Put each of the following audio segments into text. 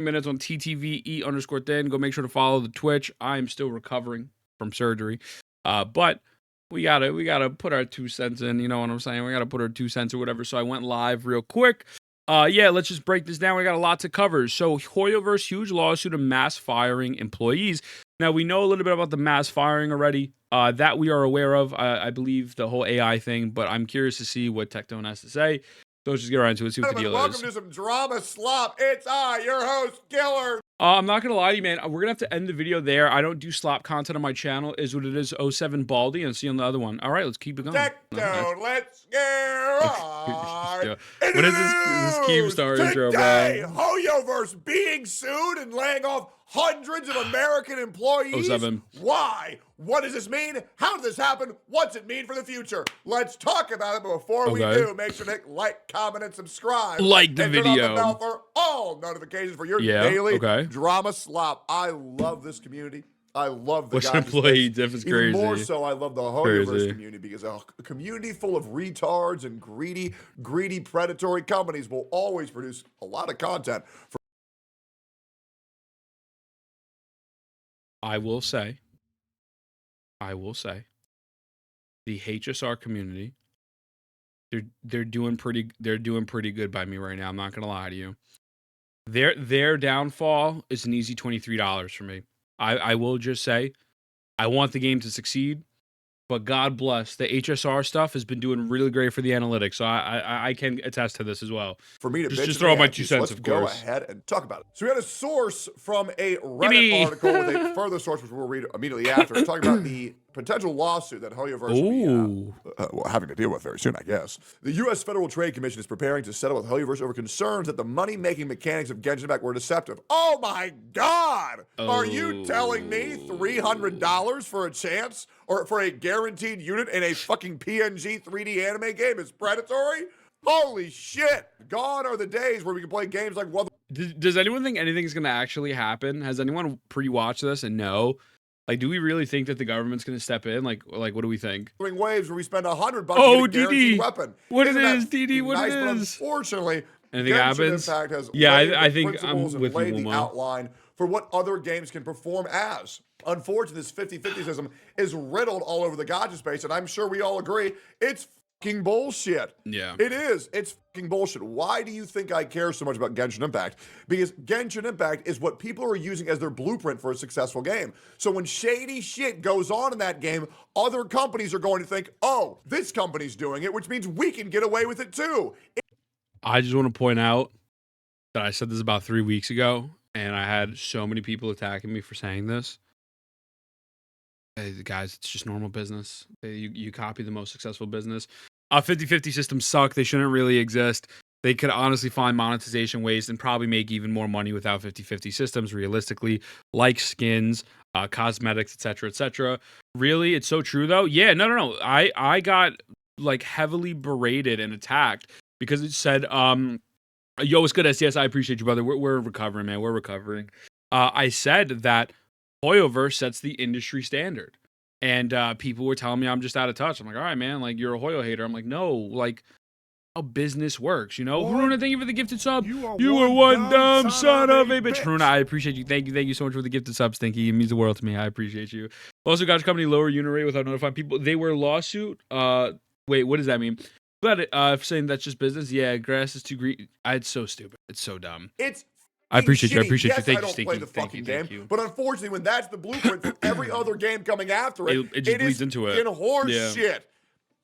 minutes on TTVE_thin. Go make sure to follow the Twitch. I'm still recovering from surgery. But we gotta put our 2 cents in, you know what I'm saying? We gotta put our 2 cents or whatever. So I went live real quick. Yeah, let's just break this down. We got a lot to cover. So Hoyoverse, huge lawsuit of mass firing employees. Now we know a little bit about the mass firing already. That we are aware of. I believe the whole AI thing, but I'm curious to see what Tectone has to say. So let's just get right into it, see what the deal Welcome is. to some drama slop. It's I, your host, Killer. I'm not gonna lie to you, man. We're gonna have to end the video there. I don't do slop content on my channel. Is what it is. 07 Baldy, and see you on the other one. All right, let's keep it going. Tectone, let's get right. What is this Keemstar intro, Today, bro? Hoyoverse being sued and laying off hundreds of American employees. 07. Why? What does this mean? How did this happen? What's it mean for the future? Let's talk about it, but before we do, make sure to hit like, comment, and subscribe. Like the and video. Turn on the bell for all notifications for your daily drama slop. I love this community. I love the What's employee diff is crazy. Even more so, I love the Hoyoverse community because a community full of retards and greedy predatory companies will always produce a lot of content. I will say, the HSR community, they're doing pretty good by me right now. I'm not gonna lie to you. Their downfall is an easy $23 for me. I will just say, I want the game to succeed, but God bless, the HSR stuff has been doing really great for the analytics. So I can attest to this as well. For me to just throw out my 2 cents, of course. Let's go ahead and talk about it. So we had a source from a Reddit article with a further source, which we'll read immediately after, talking about the potential lawsuit that Hoyoverse will be having to deal with very soon, I guess. The U.S. Federal Trade Commission is preparing to settle with Hoyoverse over concerns that the money-making mechanics of Genshin Impact were deceptive. Oh my God! Are you telling me $300 for a chance or for a guaranteed unit in a fucking PNG 3D anime game is predatory? Holy shit! Gone are the days where we can play games like Does anyone think anything's gonna actually happen? Has anyone pre-watched this and know? Like, do we really think that the government's going to step in? Like, what do we think? Waves where we spend $100 to get a guaranteed weapon. What it is, DD? What it is? But unfortunately, anything happens? Impact has I think I'm with laid you, the outline for what other games can perform as. Unfortunately, this 50-50 system is riddled all over the gacha space, and I'm sure we all agree it's fucking bullshit. Yeah. It is. It's fucking bullshit. Why do you think I care so much about Genshin Impact? Because Genshin Impact is what people are using as their blueprint for a successful game. So when shady shit goes on in that game, other companies are going to think, oh, this company's doing it, which means we can get away with it too. I just want to point out that I said this about 3 weeks ago, and I had so many people attacking me for saying this. Hey, guys, it's just normal business. You copy the most successful business. 50-50 systems suck. They shouldn't really exist. They could honestly find monetization ways and probably make even more money without 50-50 systems, realistically, like skins, cosmetics, etc., etc. Really, it's so true, though. Yeah, no. I got, like, heavily berated and attacked because it said, yo, what's good, SCS? I appreciate you, brother. We're recovering, man. We're recovering. I said that Hoyoverse sets the industry standard. And people were telling me I'm just out of touch. I'm like, all right, man, like, you're a Hoyo hater. I'm like, no, like, how business works, you know? Haruna, thank you for the gifted sub. You are one dumb son of a bitch. Haruna, I appreciate you. Thank you so much for the gifted sub, Stinky. It means the world to me. I appreciate you. Also, gacha company lower unit rate without notifying people. They were lawsuit. Wait, what does that mean? But saying that's just business. Yeah, grass is too green. It's so stupid. It's so dumb. I appreciate you. I appreciate you. Thank you, Stinky. Thank you. But unfortunately, when that's the blueprint for every other game coming after it, it just bleeds into it. In horse shit.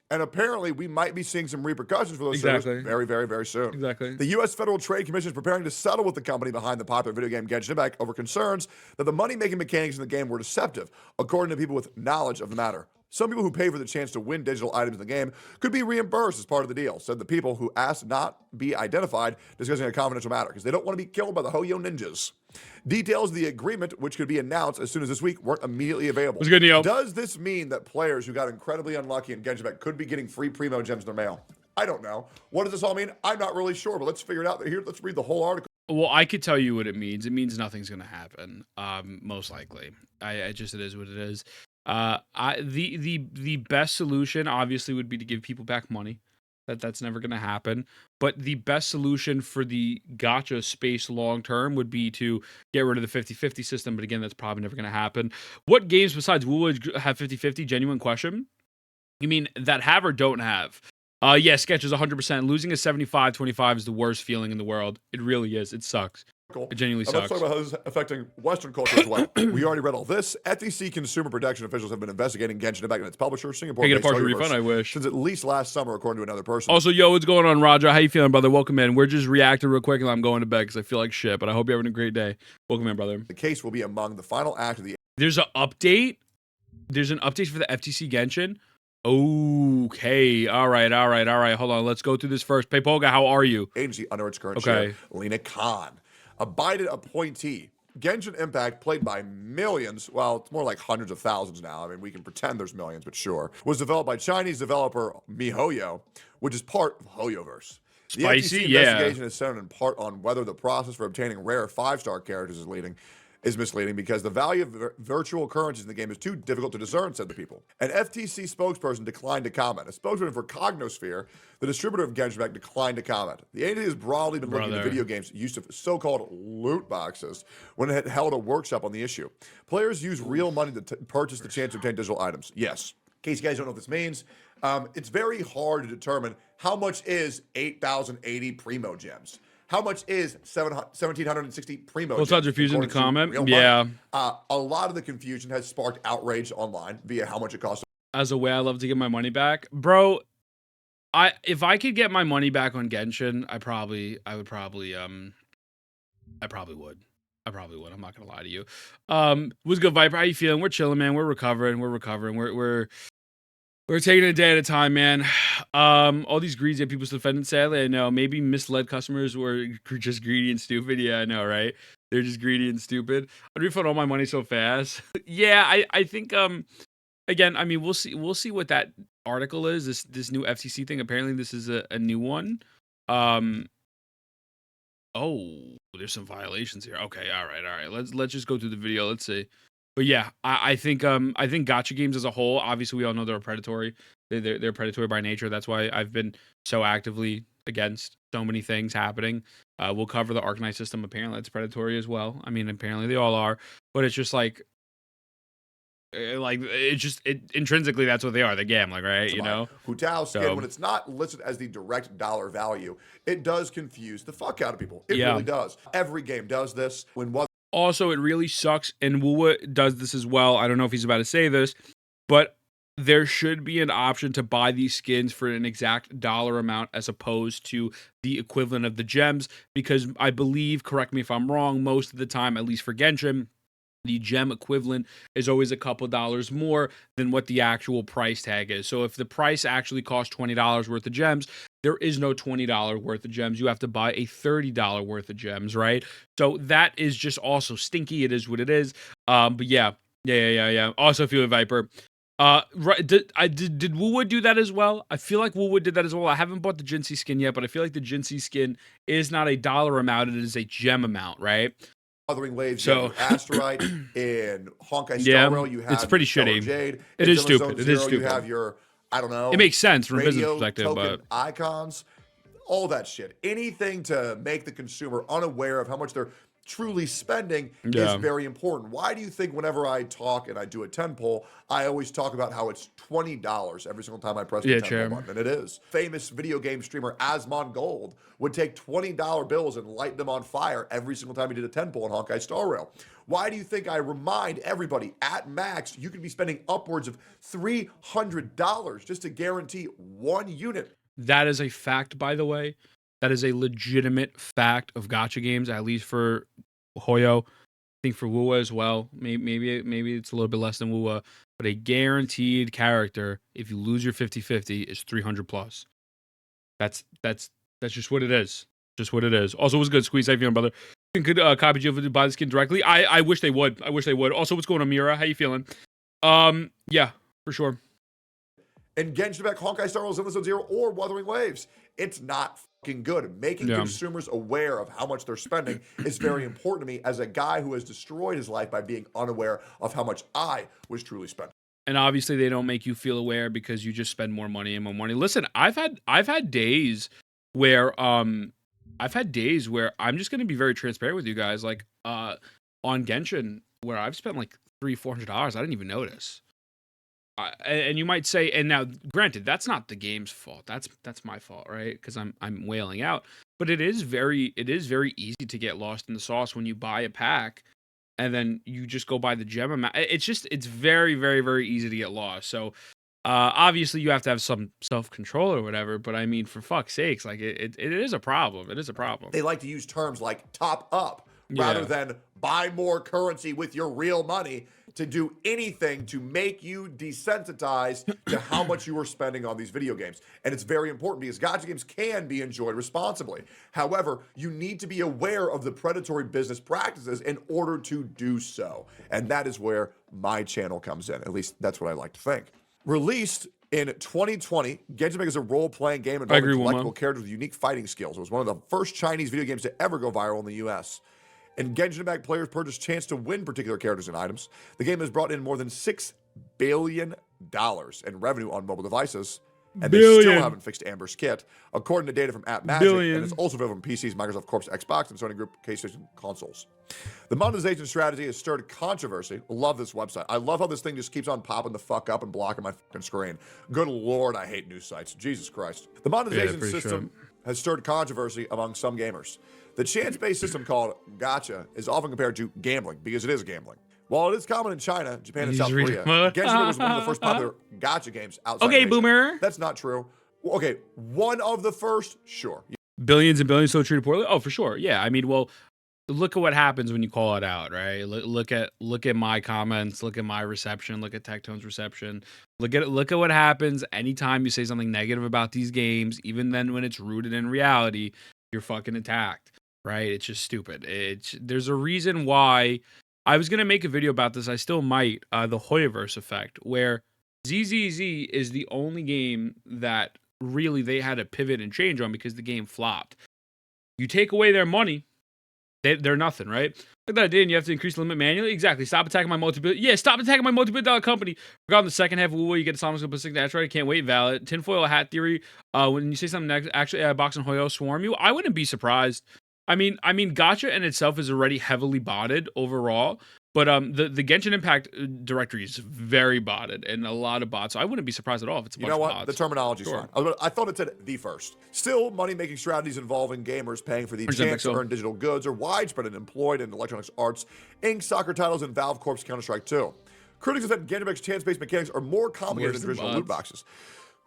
And apparently, we might be seeing some repercussions for those servers very, very, very soon. Exactly. The U.S. Federal Trade Commission is preparing to settle with the company behind the popular video game Genshin Impact over concerns that the money-making mechanics in the game were deceptive, according to people with knowledge of the matter. Some people who pay for the chance to win digital items in the game could be reimbursed as part of the deal, said the people who asked not be identified, discussing a confidential matter because they don't want to be killed by the Hoyo ninjas. Details of the agreement, which could be announced as soon as this week, weren't immediately available. What's good, Neo? Does this mean that players who got incredibly unlucky in Genshin Impact could be getting free primo gems in their mail? I don't know. What does this all mean? I'm not really sure, but let's figure it out. Here, let's read the whole article. Well, I could tell you what it means. It means nothing's going to happen, most likely. It is what it is. The best solution obviously would be to give people back money. That's never going to happen. But the best solution for the gacha space long term would be to get rid of the 50-50 system. But again, that's probably never going to happen. What games besides Wu would have 50-50? Genuine question. You mean that have or don't have? Yeah, Sketch is 100%. Losing a 75-25 is the worst feeling in the world. It really is. It sucks. It genuinely sucks. Let's talk about how this is affecting Western culture as well. We already read all this. FTC consumer protection officials have been investigating Genshin Impact and its publisher, Singapore. Get a partial refund, I wish. Since at least last summer, according to another person. Also, yo, what's going on, Roger? How you feeling, brother? Welcome in. We're just reacting real quick, and I'm going to bed because I feel like shit. But I hope you're having a great day. Welcome in, brother. The case will be among the final act of the. There's an update. There's an update for the FTC Genshin. Okay. All right. Hold on. Let's go through this first. Paypolga, how are you? Agency under its current chair, Lena Khan, a Biden appointee. Genshin Impact, played by millions, well, it's more like hundreds of thousands now. I mean, we can pretend there's millions, but sure. Was developed by Chinese developer MiHoYo, which is part of Hoyoverse. The Spicy, FTC investigation is centered in part on whether the process for obtaining rare 5-star characters is misleading because the value of virtual currencies in the game is too difficult to discern, said the people. An FTC spokesperson declined to comment. A spokesperson for Cognosphere, the distributor of Genshin Impact, declined to comment. The agency has broadly been looking at video games' use of so-called loot boxes when it had held a workshop on the issue. Players use real money to purchase the chance to obtain digital items. Yes. In case you guys don't know what this means, it's very hard to determine how much is 8,080 Primo gems. How much is 1,760 Primo? Both sides refusing to comment. Yeah. A lot of the confusion has sparked outrage online via how much it costs. As a way, I love to get my money back, bro. If I could get my money back on Genshin, I probably would. I'm not gonna lie to you. What's good, Viper? How you feeling? We're chilling, man. We're recovering. We're taking it a day at a time, man. All these greedy people's defendants, sadly, I know. Maybe misled customers were just greedy and stupid. Yeah, I know, right? They're just greedy and stupid. I'd refund all my money so fast. Yeah, I think again, I mean, we'll see what that article is. This new FTC thing. Apparently, this is a new one. Oh, there's some violations here. Okay, all right. Let's just go through the video. Let's see. But yeah, I think gacha games as a whole, obviously we all know they're predatory. They're predatory by nature. That's why I've been so actively against so many things happening. We'll cover the Arcanine system. Apparently it's predatory as well. I mean, apparently they all are. But it's just intrinsically that's what they are. They're gambling, right? You know? Hu Tao skin, when it's not listed as the direct dollar value, it does confuse the fuck out of people. It really does. Every game does this. Also, it really sucks, and Wuwa does this as well. I don't know if he's about to say this, but there should be an option to buy these skins for an exact dollar amount as opposed to the equivalent of the gems, because I believe, correct me if I'm wrong, most of the time, at least for Genshin, the gem equivalent is always a couple dollars more than what the actual price tag is. So if the price actually costs $20 worth of gems, there is no $20 worth of gems. You have to buy a $30 worth of gems, right? So that is just also stinky. It is what it is. But yeah. Also, feel Viper. Did Wuwa do that as well? I feel like Wuwa did that as well. I haven't bought the Jinsei skin yet, but I feel like the Jinsei skin is not a dollar amount. It is a gem amount, right? Othering Waves, so Asterite in Honkai Star Rail, you have it's pretty shitty. Jade. It is stupid. It is stupid. You have your, I don't know. It makes sense from a business radio perspective, token but icons, all that shit. Anything to make the consumer unaware of how much they're truly spending is very important. Why do you think whenever I talk and I do a 10 poll, I always talk about how it's $20 every single time I press the 10 poll button? And it is. Famous video game streamer Asmon Gold would take $20 bills and light them on fire every single time he did a 10 poll in Honkai Star Rail. Why do you think I remind everybody at max you could be spending upwards of $300 just to guarantee one unit? That is a fact, by the way. That is a legitimate fact of gacha games, at least for Hoyo. I think for Wuwa as well. Maybe it's a little bit less than Wuwa, but a guaranteed character, if you lose your 50-50, is 300 plus. That's just what it is. Just what it is. Also, what's good, Squeeze? How you feeling, brother? Could copy you to buy the skin directly. I wish they would. Also, what's going on, Mira? How you feeling? Yeah, for sure. And Genshin Impact, Honkai Star Rail, Zenless Zero, or Wuthering Waves. It's not fucking good. Making consumers aware of how much they're spending is very important to me as a guy who has destroyed his life by being unaware of how much I was truly spending. and obviously they don't make you feel aware because you just spend more money and more money. Listen, I've had days where I'm just going to be very transparent with you guys, like on Genshin, where I've spent like $300-400. I didn't even notice. And you might say, and now granted, that's not the game's fault. That's my fault, right? Because I'm wailing out. But it is very easy to get lost in the sauce when you buy a pack and then you just go buy the gem amount. It's very, very, very easy to get lost. So obviously you have to have some self-control or whatever, but I mean, for fuck's sakes, like it is a problem. It is a problem. They like to use terms like top up rather than buy more currency with your real money to do anything to make you desensitized to how much you are spending on these video games. And it's very important because gacha games can be enjoyed responsibly. However, you need to be aware of the predatory business practices in order to do so. And that is where my channel comes in. At least that's what I like to think. Released in 2020, Genshin Impact is a role-playing game involving collectible characters with unique fighting skills. It was one of the first Chinese video games to ever go viral in the US. And Genshin Impact players purchase chance to win particular characters and items. The game has brought in more than $6 billion in revenue on mobile devices, and they still haven't fixed Amber's kit, according to data from AppMagic, and it's also available from PCs, Microsoft Corp's Xbox, and Sony Group PlayStation consoles. The monetization strategy has stirred controversy. Love this website. I love how this thing just keeps on popping the fuck up and blocking my fucking screen. Good Lord, I hate news sites. Jesus Christ. The monetization system has stirred controversy among some gamers. The chance-based system called gacha is often compared to gambling because it is gambling. While it is common in China, Japan, and South Korea, Genshin was one of the first popular gacha games outside of Asia. Boomer. That's not true. Okay, one of the first? Sure. Billions and billions so treated poorly? Oh, for sure. Yeah, I mean, well, look at what happens when you call it out, right? Look at my comments, look at my reception, look at Tectone's reception. Look at what happens anytime you say something negative about these games, even then when it's rooted in reality, you're fucking attacked. Right? It's just stupid. There's a reason why I was going to make a video about this. I still might, the Hoyoverse effect, where ZZZ is the only game that really they had to pivot and change on because the game flopped. You take away their money, they're nothing, right? Look that I did, and you have to increase the limit manually. Exactly. Stop attacking my multi-billion. Yeah, stop attacking my multi-billion-dollar company. Regarding the second half of Woo, you get a Sonic Simplistic. That's right. Can't wait. Valid. Tinfoil hat theory. When you say something next, actually, Box and Hoyo swarm you. I wouldn't be surprised. I mean, gacha in itself is already heavily botted overall, but the Genshin Impact directory is very botted and a lot of bots. So I wouldn't be surprised at all if it's a bunch of bots. You know what? The terminology's fine. I thought it said the first. Still, money-making strategies involving gamers paying for the chance to earn digital goods are widespread and employed in Electronic Arts, Inc. soccer titles, and Valve Corp's Counter-Strike 2. Critics have said Genshin Impact's chance-based mechanics are more complicated than traditional loot boxes.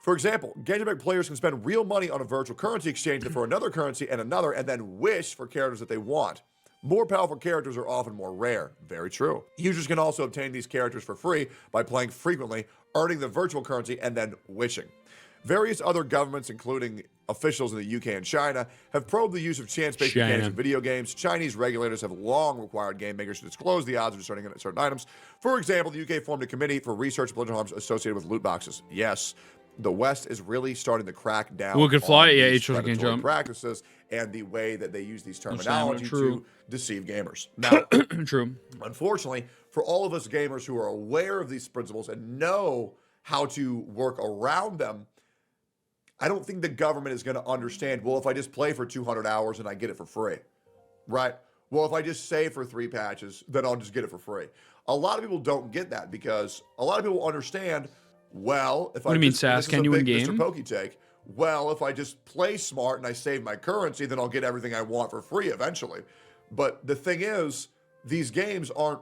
For example, Genshin Impact players can spend real money on a virtual currency exchange for another currency and another, and then wish for characters that they want. More powerful characters are often more rare. Very true. Users can also obtain these characters for free by playing frequently, earning the virtual currency, and then wishing. Various other governments, including officials in the UK and China, have probed the use of chance-based mechanics in video games. Chinese regulators have long required game makers to disclose the odds of discerning certain items. For example, the UK formed a committee for research of potential harms associated with loot boxes. Yes, the West is really starting to crack down on these predatory practices and the way that they use these terminology to deceive gamers. Now, unfortunately, for all of us gamers who are aware of these principles and know how to work around them, I don't think the government is going to understand, well, if I just play for 200 hours and I get it for free, right? Well, if I just save for 3 patches, then I'll just get it for free. A lot of people don't get that because a lot of people understand, well, if can you in-game? Mr. Pokey take. Well, if I just play smart and I save my currency, then I'll get everything I want for free eventually. But the thing is, these games aren't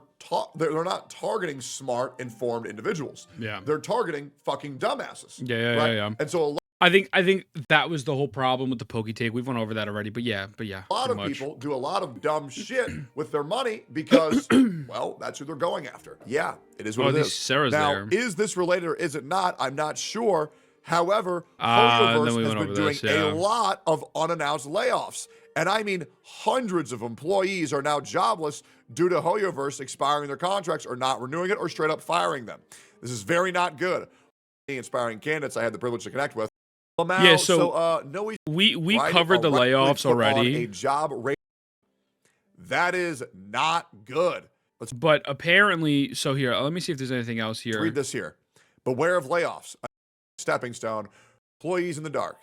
they're not targeting smart, informed individuals. Yeah. They're targeting fucking dumbasses. Yeah. And so I think that was the whole problem with the Pokey take. We've went over that already, but yeah. A lot of people do a lot of dumb shit with their money because, well, that's who they're going after. Yeah, it is what it is. Sarah's now, is this related or is it not? I'm not sure. However, Hoyoverse has been doing a lot of unannounced layoffs. And I mean, hundreds of employees are now jobless due to Hoyoverse expiring their contracts or not renewing it or straight up firing them. This is very not good. Inspiring candidates I had the privilege to connect with. Yeah, so we covered the layoffs already. A job rate that is not good. But apparently, so here, let me see if there's anything else here. Let's read this here. Beware of layoffs. Stepping stone. Employees in the dark.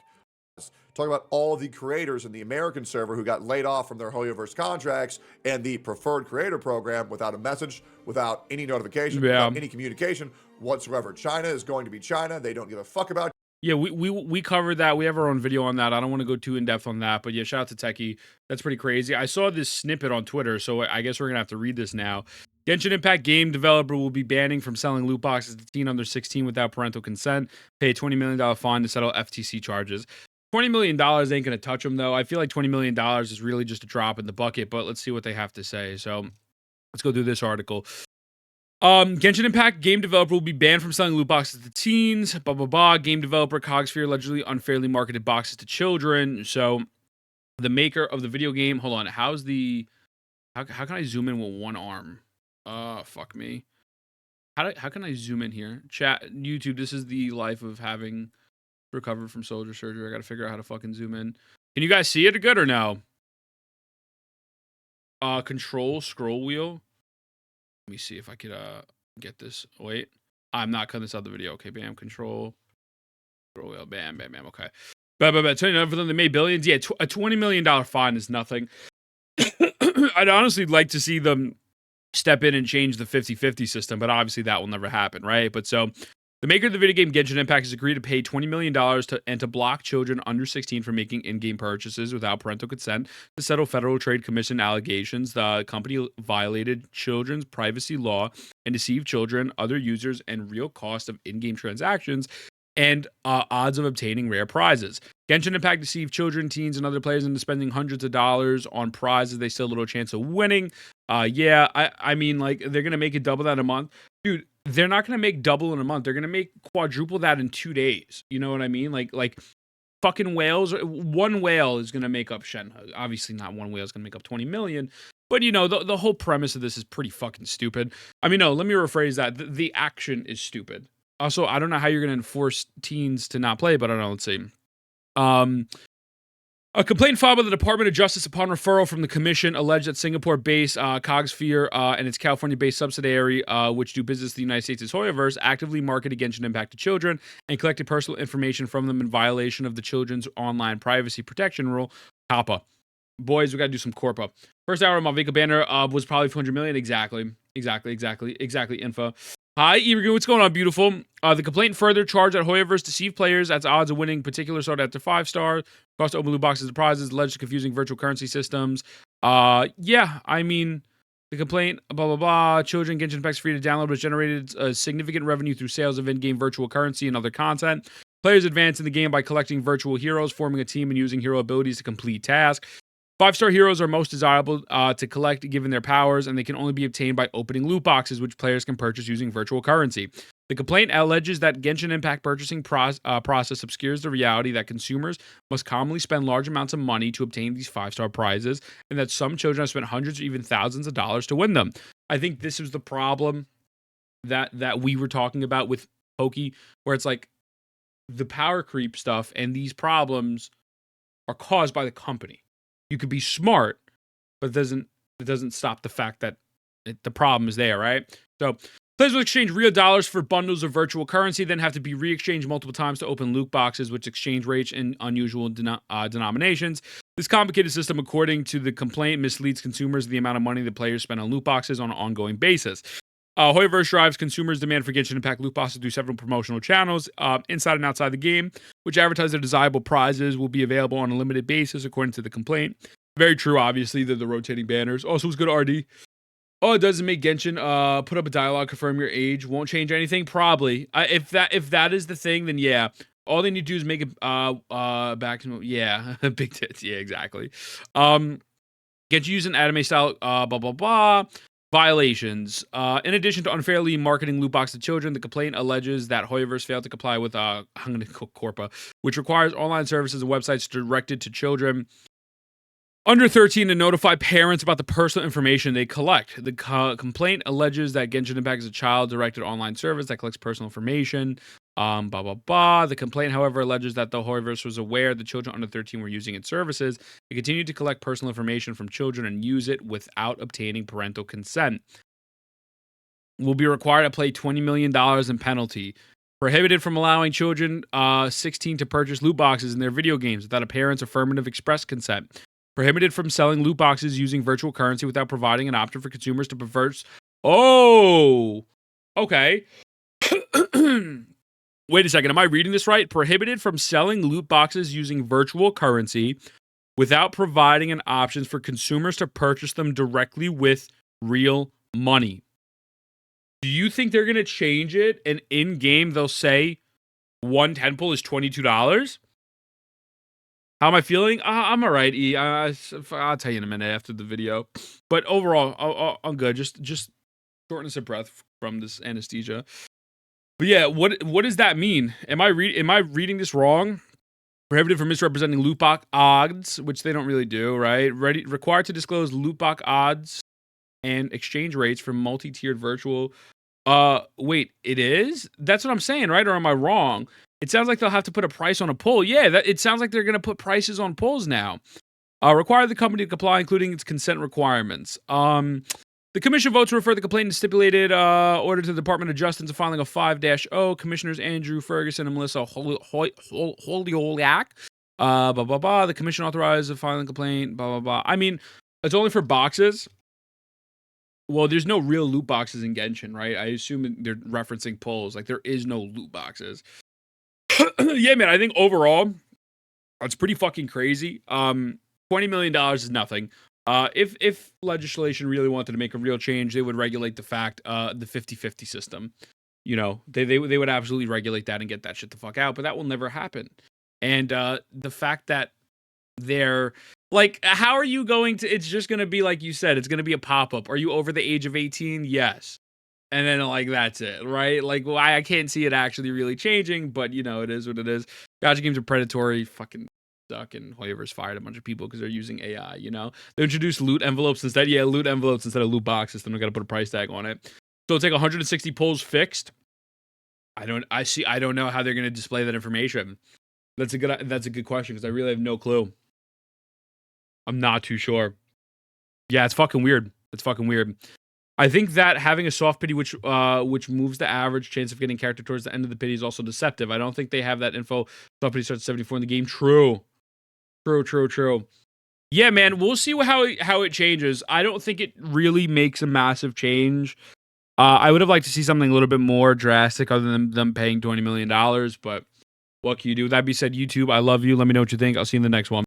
Talk about all the creators in the American server who got laid off from their Hoyoverse contracts and the preferred creator program without a message, without any notification, without any communication whatsoever. China is going to be China. They don't give a fuck about. Yeah, we covered that. We have our own video on that. I don't want to go too in depth on that, but yeah, shout out to Techie. That's pretty crazy. I saw this snippet on Twitter, so I guess we're gonna have to read this now. Genshin Impact game developer will be banning from selling loot boxes to teen under 16 without parental consent. Pay a $20 million fine to settle FTC charges. $20 million ain't going to touch them, though. I feel like $20 million is really just a drop in the bucket, but let's see what they have to say. So let's go through this article. Genshin Impact game developer will be banned from selling loot boxes to teens. Blah, blah, blah. Game developer Cogsphere allegedly unfairly marketed boxes to children. So the maker of the video game, hold on. How can I zoom in with one arm? Fuck me. How can I zoom in here? Chat, YouTube, this is the life of having recovered from soldier surgery. I gotta figure out how to fucking zoom in. Can you guys see it good or no? Control scroll wheel. Let me see if I could get this. Wait, I'm not cutting this out of the video. Okay, bam, control scroll wheel, bam, bam, bam. Okay, but for them they made billions. Yeah, a $20 million fine is nothing. I'd honestly like to see them step in and change the 50-50 system, but obviously that will never happen, right? But so the maker of the video game Genshin Impact has agreed to pay $20 million to block children under 16 from making in-game purchases without parental consent to settle Federal Trade Commission allegations. The company violated children's privacy law and deceived children, other users, and real cost of in-game transactions and odds of obtaining rare prizes. Genshin Impact deceived children, teens, and other players into spending hundreds of dollars on prizes they still have little chance of winning. Yeah, I mean, like, they're going to make it double that a month. Dude, they're not going to make double in a month. They're going to make quadruple that in 2 days. You know what I mean? Like fucking whales. One whale is going to make up Shenhe. Obviously, not one whale is going to make up 20 million. But, you know, the whole premise of this is pretty fucking stupid. I mean, no, let me rephrase that. The action is stupid. Also, I don't know how you're going to enforce teens to not play, but I don't know. Let's see. A complaint filed by the Department of Justice upon referral from the commission alleged that Singapore-based Cogsphere and its California-based subsidiary, which do business in the United States as Hoyoverse, actively marketed Genshin Impact to children and collected personal information from them in violation of the Children's Online Privacy Protection Rule, COPPA. Boys, we got to do some Corpa. First hour of Malvika banner was probably 200 million. Exactly. Info. Hi, Ebergoon. What's going on, beautiful? The complaint further charged that Hoyoverse deceived players at odds of winning particular sold after 5 stars, cost to open loot boxes and prizes, alleged confusing virtual currency systems. Yeah, I mean, the complaint, blah, blah, blah. Children Genshin Impact's free to download, which generated significant revenue through sales of in-game virtual currency and other content. Players advance in the game by collecting virtual heroes, forming a team, and using hero abilities to complete tasks. 5-star heroes are most desirable to collect given their powers, and they can only be obtained by opening loot boxes, which players can purchase using virtual currency. The complaint alleges that Genshin Impact purchasing process obscures the reality that consumers must commonly spend large amounts of money to obtain these 5-star prizes, and that some children have spent hundreds or even thousands of dollars to win them. I think this is the problem that we were talking about with Pokey, where it's like the power creep stuff and these problems are caused by the company. You could be smart, but it doesn't stop the fact that the problem is there, right? So players will exchange real dollars for bundles of virtual currency, then have to be re-exchanged multiple times to open loot boxes, which exchange rates in unusual denominations. This complicated system, according to the complaint, misleads consumers of the amount of money the players spend on loot boxes on an ongoing basis. Hoyoverse drives consumers' demand for Genshin Impact loot boxes through several promotional channels inside and outside the game, which advertise their desirable prizes will be available on a limited basis, according to the complaint. Very true, obviously. They're the rotating banners. Also, it's good RD. Oh, it doesn't make Genshin put up a dialogue, confirm your age. Won't change anything? Probably. If that is the thing, then yeah. All they need to do is make it back to... Yeah, big tits. Yeah, exactly. Genshin using anime style, blah, blah, blah. Violations. In addition to unfairly marketing loot boxes to children, the complaint alleges that Hoyoverse failed to comply with Corpa, which requires online services and websites directed to children under 13 to notify parents about the personal information they collect. The complaint alleges that Genshin Impact is a child-directed online service that collects personal information. Blah, blah, blah. The complaint, however, alleges that the Hoyoverse was aware the children under 13 were using its services. It continued to collect personal information from children and use it without obtaining parental consent. Will be required to pay $20 million in penalty. Prohibited from allowing children 16 to purchase loot boxes in their video games without a parent's affirmative express consent. Prohibited from selling loot boxes using virtual currency without providing an option for consumers to pervert. Oh, okay. Wait a second. Am I reading this right? Prohibited from selling loot boxes using virtual currency without providing an option for consumers to purchase them directly with real money. Do you think they're going to change it and in-game they'll say one 10 pull is $22? How am I feeling? I'm all right, E. I'll tell you in a minute after the video. But overall, I'm good. Just shortness of breath from this anesthesia. But yeah, what does that mean? Am I reading this wrong? Prohibited from misrepresenting loot box odds, which they don't really do, right? Required to disclose loot box odds and exchange rates for multi-tiered virtual. Wait, it is? That's what I'm saying, right? Or am I wrong? It sounds like they'll have to put a price on a pull. Yeah, it sounds like they're going to put prices on pulls now. Require the company to comply, including its consent requirements. The commission votes to refer the complaint to stipulated order to the Department of Justice and filing a 5-0. Commissioners Andrew Ferguson and Melissa Holyolak. The commission authorized the filing complaint. Blah blah blah. I mean, it's only for boxes. Well, there's no real loot boxes in Genshin, right? I assume they're referencing pulls. Like, there is no loot boxes. Yeah, man, I think overall, it's pretty fucking crazy. $20 million is nothing. If legislation really wanted to make a real change, they would regulate the 50-50 system. You know, they would absolutely regulate that and get that shit the fuck out, but that will never happen. And the fact that they're... Like, how are you going to... It's just going to be, like you said, it's going to be a pop-up. Are you over the age of 18? Yes. And then, like, that's it, right? Like, well, I can't see it actually really changing, but, you know, it is what it is. Gacha games are predatory, fucking suck, and Hoyoverse fired a bunch of people because they're using AI, you know? They introduced loot envelopes instead. Yeah, loot envelopes instead of loot boxes. Then we got to put a price tag on it. So it's like 160 pulls fixed. I don't know how they're going to display that information. That's a good question because I really have no clue. I'm not too sure. Yeah, it's fucking weird. It's fucking weird. I think that having a soft pity, which moves the average chance of getting character towards the end of the pity, is also deceptive. I don't think they have that info. Soft pity starts at 74 in the game. True. Yeah, man, we'll see how it changes. I don't think it really makes a massive change. I would have liked to see something a little bit more drastic other than them paying $20 million, but what can you do? With that being said, YouTube, I love you. Let me know what you think. I'll see you in the next one.